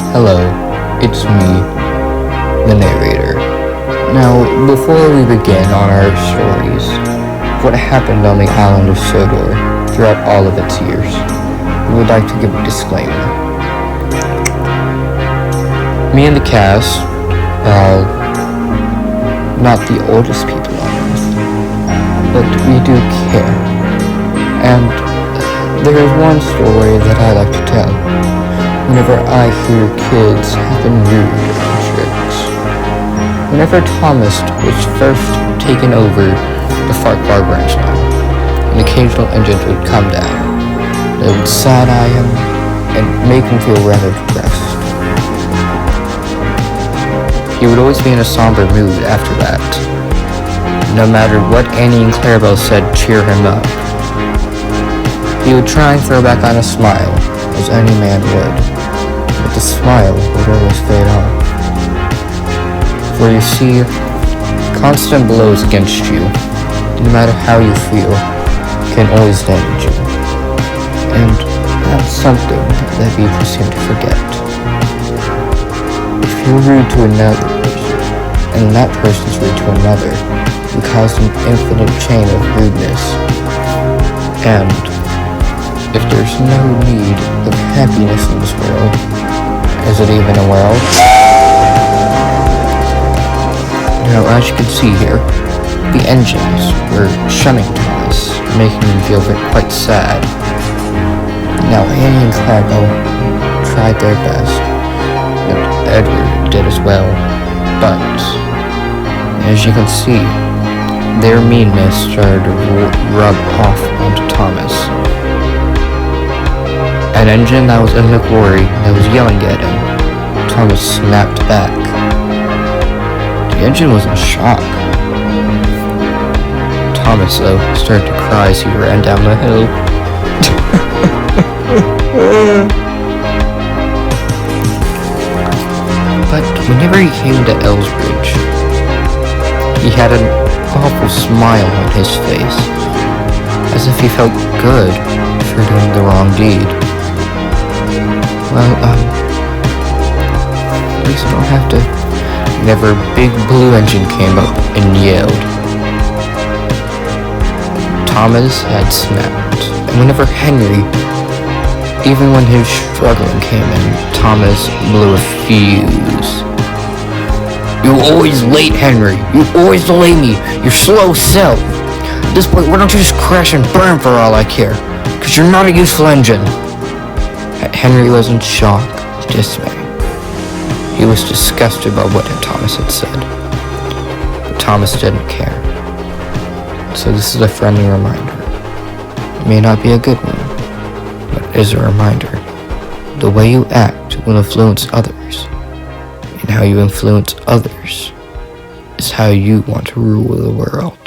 Hello, it's me, the narrator. Now, before we begin on our stories, what happened on the island of Sodor throughout all of its years, we would like to give a disclaimer. Me and the cast are all not the oldest people on Earth, but we do care. And there is one story that I like to tell whenever I hear kids have been rude in church. Whenever Thomas was first taken over the Farquhar branch line, and occasional engines would come down, they would side-eye him and make him feel rather depressed. He would always be in a somber mood after that. No matter what Annie and Clarabelle said cheer him up, he would try and throw back on a smile, as any man would, but the smile would always fade off. For you see, constant blows against you, no matter how you feel, can always damage you. And that's something that people seem to forget. If you're rude to another person, and that person's rude to another, you cause an infinite chain of rudeness. And if there's no need of happiness in this world, is it even a world? Now, as you can see here, the engines were shunning Thomas, making him feel quite sad. Now, Annie and Clarabelle tried their best, and Edward did as well, but as you can see, their meanness started to rub off onto Thomas. An engine that was in a quarry that was yelling at him, Thomas snapped back. The engine was in shock. Thomas, though, started to cry as he ran down the hill. But whenever he came to Elsbridge, he had an awful smile on his face, as if he felt good for doing the wrong deed. Well, at least I don't have to. Whenever Big Blue Engine came up and yelled, Thomas had snapped. And whenever Henry, even when his struggling came in, Thomas blew a fuse. "You're always late, Henry. You always delay me. You're slow cell. At this point, why don't you just crash and burn for all I care? Because you're not a useful engine." Henry was in shock, dismay. He was disgusted by what Thomas had said. But Thomas didn't care. So this is a friendly reminder. It may not be a good one, but it is a reminder. The way you act will influence others, and how you influence others is how you want to rule the world.